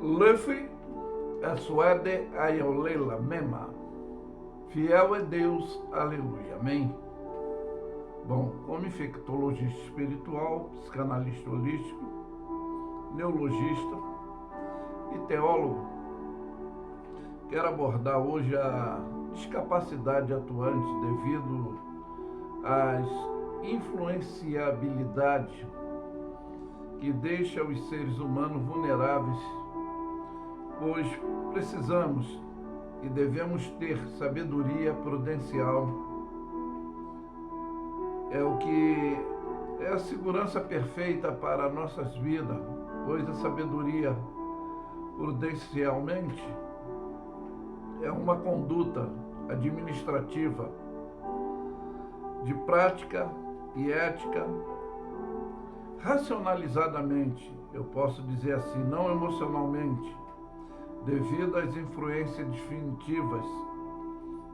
Luffy suade aiolela mema. Fiel é Deus, aleluia, amém? Bom, como infectologista espiritual, psicanalista holístico, neurologista e teólogo, quero abordar hoje a discapacidade atuante devido às influenciabilidades que deixa os seres humanos vulneráveis, pois precisamos e devemos ter sabedoria prudencial. É o que é a segurança perfeita para nossas vidas, pois a sabedoria prudencialmente é uma conduta administrativa de prática e ética racionalizadamente, eu posso dizer assim, não emocionalmente, devido às influências definitivas,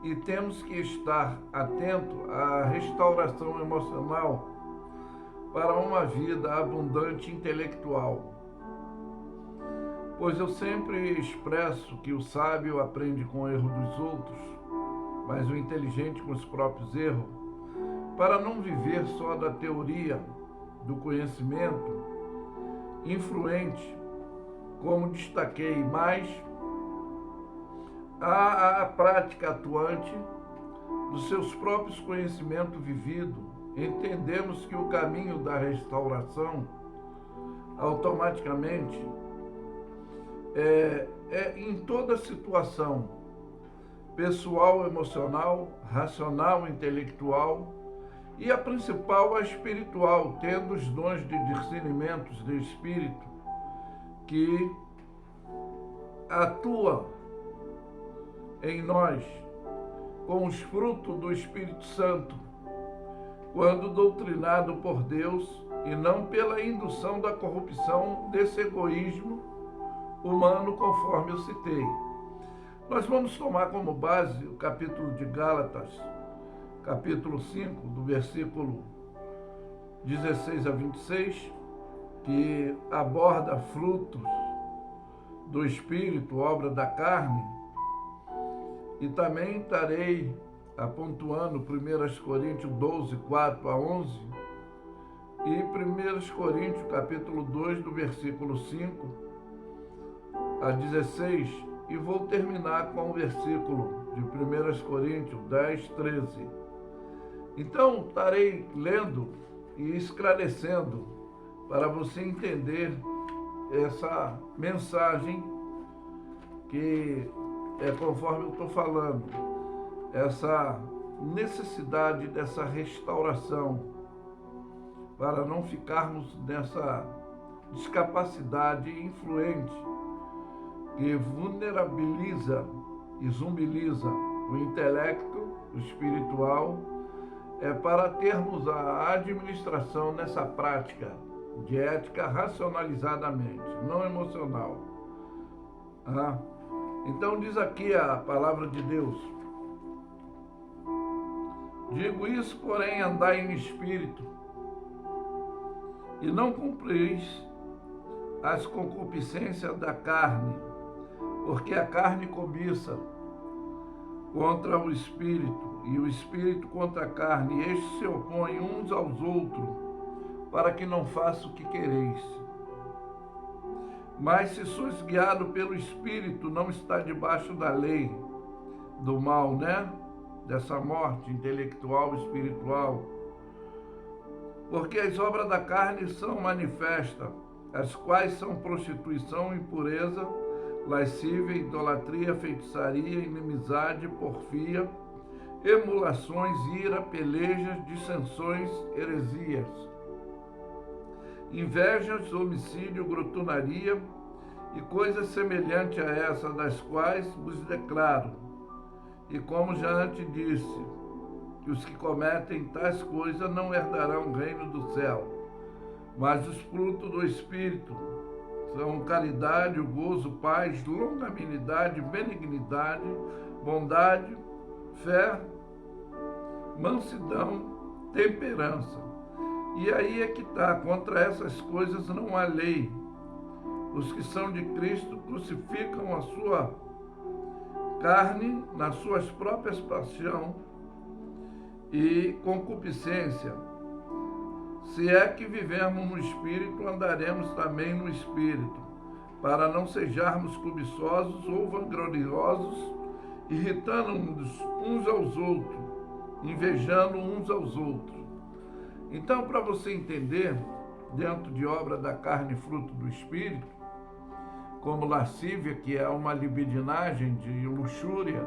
e temos que estar atento à restauração emocional para uma vida abundante intelectual. Pois eu sempre expresso que o sábio aprende com o erro dos outros, mas o inteligente com os próprios erros, para não viver só da teoria do conhecimento influente, como destaquei, mas a prática atuante dos seus próprios conhecimentos vividos. Entendemos que o caminho da restauração automaticamente é em toda situação, pessoal, emocional, racional, intelectual, e a principal, a espiritual, tendo os dons de discernimentos de espírito que atua em nós com os frutos do Espírito Santo, quando doutrinado por Deus e não pela indução da corrupção desse egoísmo humano, conforme eu citei. Nós vamos tomar como base o capítulo de Gálatas, capítulo 5, do versículo 16 a 26, que aborda frutos do Espírito, obra da carne, e também estarei apontando 1 Coríntios 12, 4 a 11, e 1 Coríntios capítulo 2, do versículo 5 a 16, e vou terminar com o versículo de 1 Coríntios 10, 13. Então, estarei lendo e esclarecendo para você entender essa mensagem que é conforme eu estou falando, essa necessidade dessa restauração, para não ficarmos nessa discapacidade influente que vulnerabiliza e zumbiliza o intelecto, o espiritual, para termos a administração nessa prática de ética racionalizadamente, não emocional. Então diz aqui a palavra de Deus: digo isso, porém, andai em espírito, e não cumprireis as concupiscências da carne, porque a carne cobiça contra o espírito, e o espírito contra a carne, e estes se opõem uns aos outros, para que não faça o que quereis. Mas se sois guiado pelo espírito, não está debaixo da lei do mal, dessa morte intelectual e espiritual. Porque as obras da carne são manifestas, as quais são prostituição, impureza, lascívia, idolatria, feitiçaria, inimizade, porfia, emulações, ira, pelejas, dissensões, heresias, invejas, homicídio, grotonaria e coisas semelhantes a essa, das quais vos declaro, e como já antes disse, que os que cometem tais coisas não herdarão o reino do céu. Mas os frutos do Espírito são caridade, o gozo, paz, longanimidade, benignidade, bondade, fé, mansidão, temperança. E aí é que está, contra essas coisas não há lei, os que são de Cristo crucificam a sua carne nas suas próprias paixões e concupiscência. Se é que vivemos no Espírito, andaremos também no Espírito, para não sejarmos cobiçosos ou vangloriosos, irritando-nos uns aos outros, invejando uns aos outros. Então, para você entender, dentro de obra da carne e fruto do Espírito, como lascívia, que é uma libidinagem de luxúria,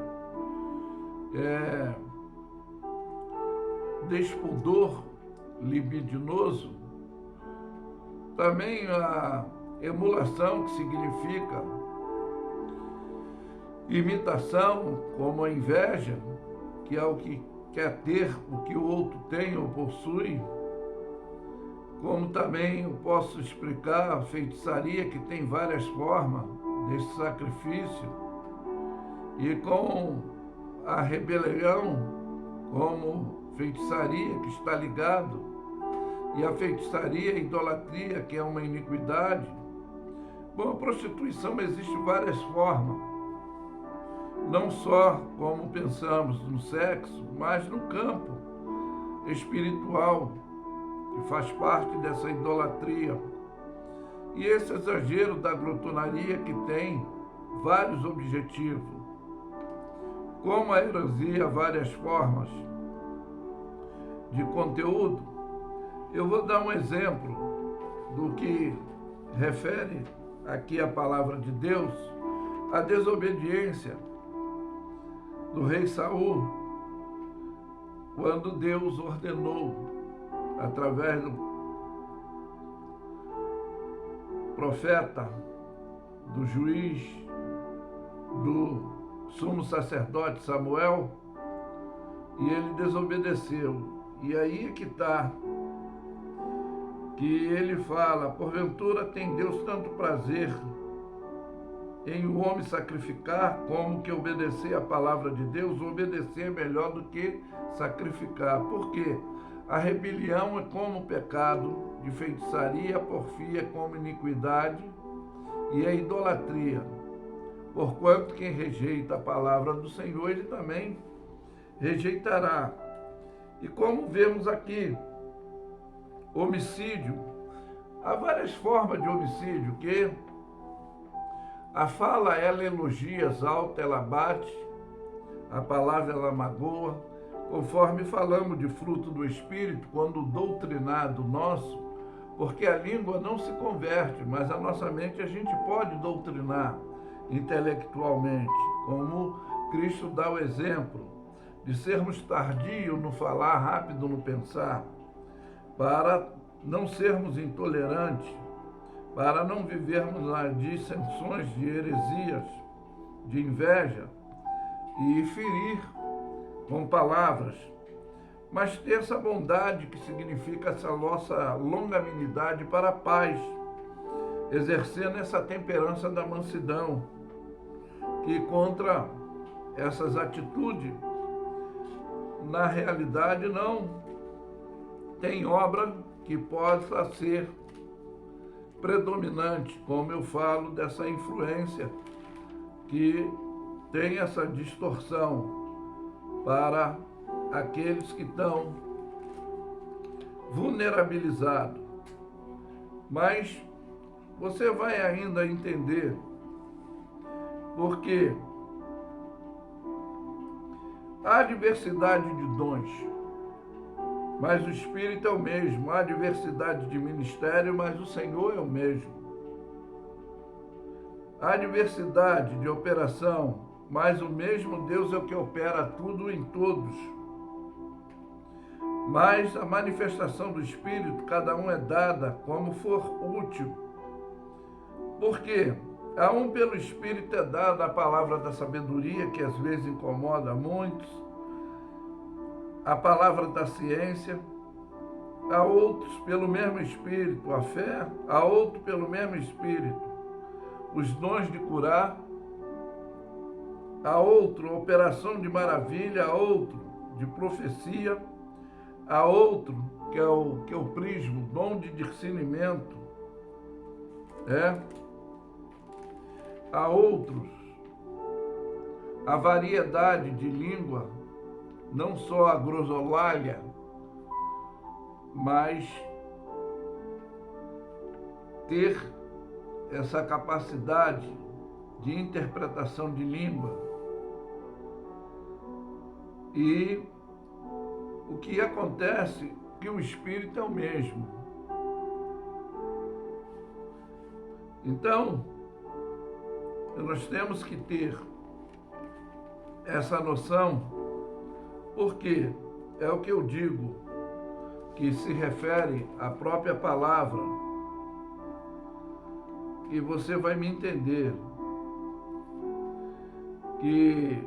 despudor libidinoso, também a emulação, que significa imitação, como a inveja, que é o que quer ter o que o outro tem ou possui, como também eu posso explicar a feitiçaria, que tem várias formas desse sacrifício, e com a rebelião como feitiçaria, que está ligado, e a feitiçaria, a idolatria, que é uma iniquidade. Bom, a prostituição existe várias formas, não só como pensamos no sexo, mas no campo espiritual, que faz parte dessa idolatria. E esse exagero da glutonaria, que tem vários objetivos. Como a heresia, várias formas de conteúdo. Eu vou dar um exemplo do que refere aqui a palavra de Deus, a desobediência do rei Saul, quando Deus ordenou, através do profeta, do juiz, do sumo sacerdote Samuel, e ele desobedeceu. E aí é que está, que ele fala: porventura tem Deus tanto prazer em o homem sacrificar, como que obedecer a palavra de Deus? Obedecer é melhor do que sacrificar. Por quê? A rebelião é como pecado, de feitiçaria, a porfia como iniquidade, e a idolatria. Porquanto quem rejeita a palavra do Senhor, ele também rejeitará. E como vemos aqui, homicídio, há várias formas de homicídio, que a fala, ela elogia, exalta, ela bate, a palavra, ela magoa, conforme falamos de fruto do Espírito, quando doutrinado nosso, porque a língua não se converte, mas a nossa mente a gente pode doutrinar intelectualmente, como Cristo dá o exemplo de sermos tardios no falar, rápido no pensar, para não sermos intolerantes, para não vivermos nas dissensões de heresias, de inveja, e ferir com palavras, mas ter essa bondade, que significa essa nossa longanimidade para a paz, exercendo essa temperança da mansidão, que contra essas atitudes, na realidade, não tem obra que possa ser predominante, como eu falo dessa influência que tem essa distorção para aqueles que estão vulnerabilizados. Mas você vai ainda entender porque há diversidade de dons, mas o Espírito é o mesmo. Há diversidade de ministério, mas o Senhor é o mesmo. Há diversidade de operação, mas o mesmo Deus é o que opera tudo em todos. Mas a manifestação do Espírito, cada um é dada como for útil. Por quê? A um pelo Espírito é dada a palavra da sabedoria, que às vezes incomoda muitos, a palavra da ciência, a outros pelo mesmo Espírito a fé, a outro pelo mesmo Espírito os dons de curar, a outro operação de maravilha, a outro de profecia, a outro que é o prisma, dom de discernimento, a outros a variedade de língua, não só a grosolália, mas ter essa capacidade de interpretação de língua. E o que acontece é que o Espírito é o mesmo. Então, nós temos que ter essa noção, porque é o que eu digo, que se refere à própria palavra, e você vai me entender, que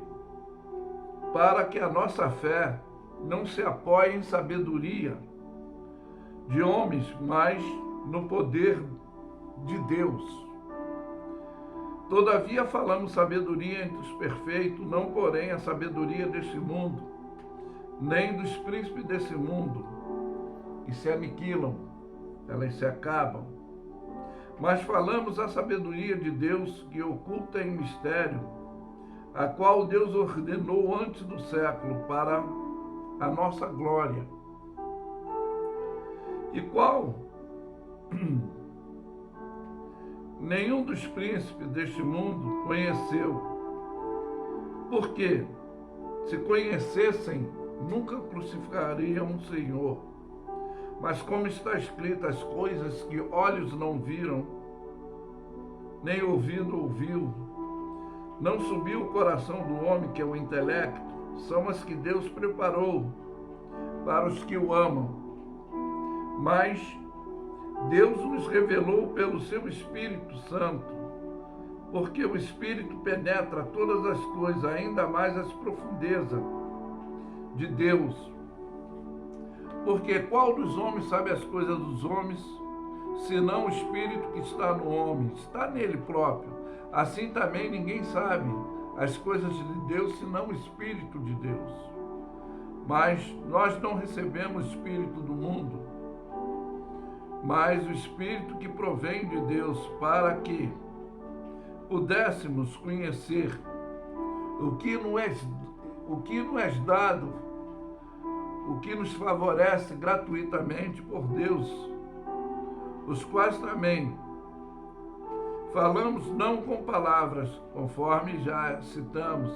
para que a nossa fé não se apoie em sabedoria de homens, mas no poder de Deus. Todavia falamos sabedoria entre os perfeitos, não porém a sabedoria deste mundo, nem dos príncipes desse mundo, que se aniquilam, elas se acabam. Mas falamos a sabedoria de Deus, que oculta em mistério, a qual Deus ordenou antes do século para a nossa glória. E qual nenhum dos príncipes deste mundo conheceu. Porque, se conhecessem, nunca crucificariam o Senhor. Mas como está escrito, as coisas que olhos não viram, nem ouvido ouviu, não subiu o coração do homem, que é o intelecto, são as que Deus preparou para os que o amam. Mas Deus nos revelou pelo seu Espírito Santo, porque o Espírito penetra todas as coisas, ainda mais as profundezas de Deus. Porque qual dos homens sabe as coisas dos homens, senão o Espírito que está no homem, está nele próprio? Assim também ninguém sabe as coisas de Deus, senão o Espírito de Deus. Mas nós não recebemos o Espírito do mundo, mas o Espírito que provém de Deus, para que pudéssemos conhecer o que nos é dado, o que nos favorece gratuitamente por Deus, os quais também falamos não com palavras, conforme já citamos,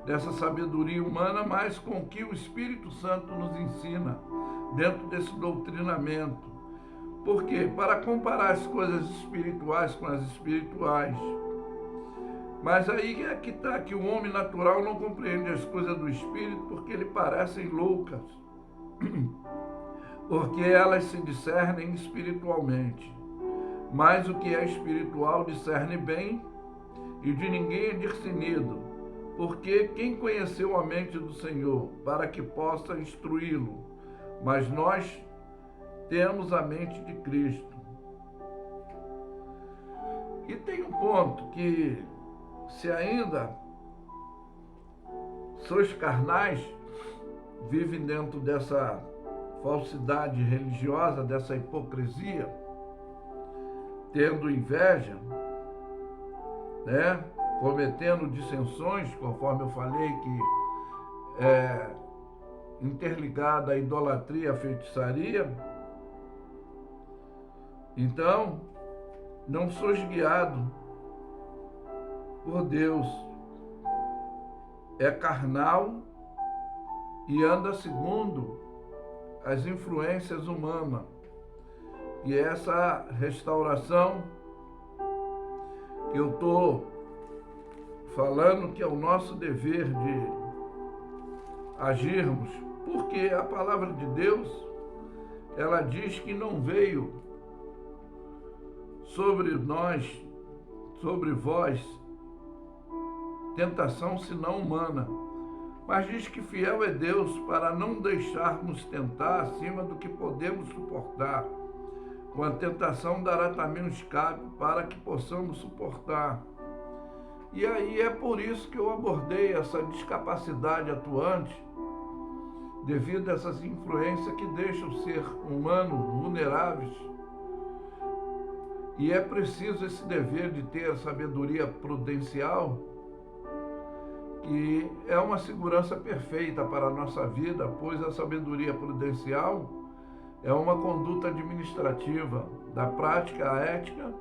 dessa sabedoria humana, mas com o que o Espírito Santo nos ensina dentro desse doutrinamento. Por quê? Para comparar as coisas espirituais com as espirituais. Mas aí é que está, que o homem natural não compreende as coisas do Espírito, porque lhe parecem loucas, porque elas se discernem espiritualmente. Mas o que é espiritual discerne bem, e de ninguém é discernido, porque quem conheceu a mente do Senhor, para que possa instruí-lo? Mas nós temos a mente de Cristo. E tem um ponto que, se ainda sois carnais, vivem dentro dessa falsidade religiosa, dessa hipocrisia, tendo inveja, né? Cometendo dissensões, conforme eu falei, que é interligada à idolatria, à feitiçaria. Então, não sois guiado por Deus. É carnal e anda segundo as influências humanas. E essa restauração que eu estou falando, que é o nosso dever de agirmos, porque a palavra de Deus, ela diz que não veio sobre nós, sobre vós, tentação senão humana, mas diz que fiel é Deus para não deixar-nos tentar acima do que podemos suportar. Com a tentação dará também um escape para que possamos suportar. E aí é por isso que eu abordei essa discapacidade atuante, devido a essas influências que deixam o ser humano vulneráveis. E é preciso esse dever de ter a sabedoria prudencial, que é uma segurança perfeita para a nossa vida, pois a sabedoria prudencial é uma conduta administrativa da prática à ética,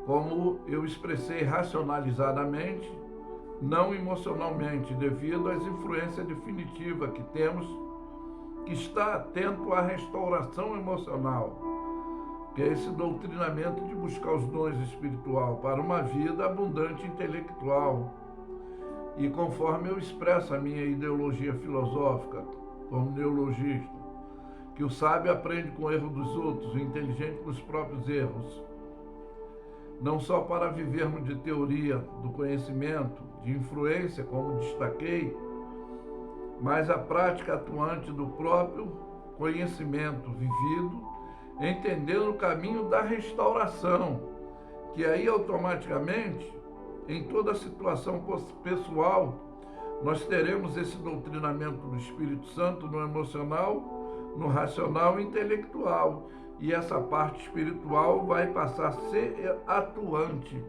como eu expressei, racionalizadamente, não emocionalmente, devido às influências definitivas que temos, que está atento à restauração emocional, que é esse doutrinamento de buscar os dons espiritual para uma vida abundante intelectual. E conforme eu expresso a minha ideologia filosófica como neologista, que o sábio aprende com o erro dos outros, o inteligente com os próprios erros, não só para vivermos de teoria do conhecimento, de influência, como destaquei, mas a prática atuante do próprio conhecimento vivido, entendendo o caminho da restauração, que aí automaticamente, em toda situação pessoal, nós teremos esse doutrinamento do Espírito Santo no emocional, no racional e intelectual. E essa parte espiritual vai passar a ser atuante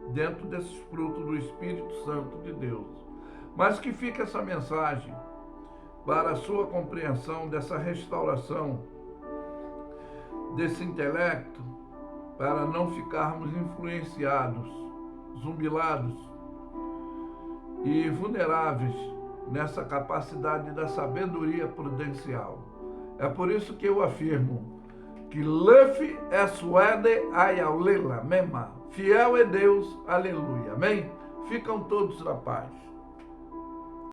dentro desses frutos do Espírito Santo de Deus. Mas que fica essa mensagem para a sua compreensão dessa restauração desse intelecto, para não ficarmos influenciados, zumbilados e vulneráveis nessa capacidade da sabedoria prudencial. É por isso que eu afirmo que Lefe é suede ayalela, mema. Fiel é Deus, aleluia. Amém? Ficam todos na paz.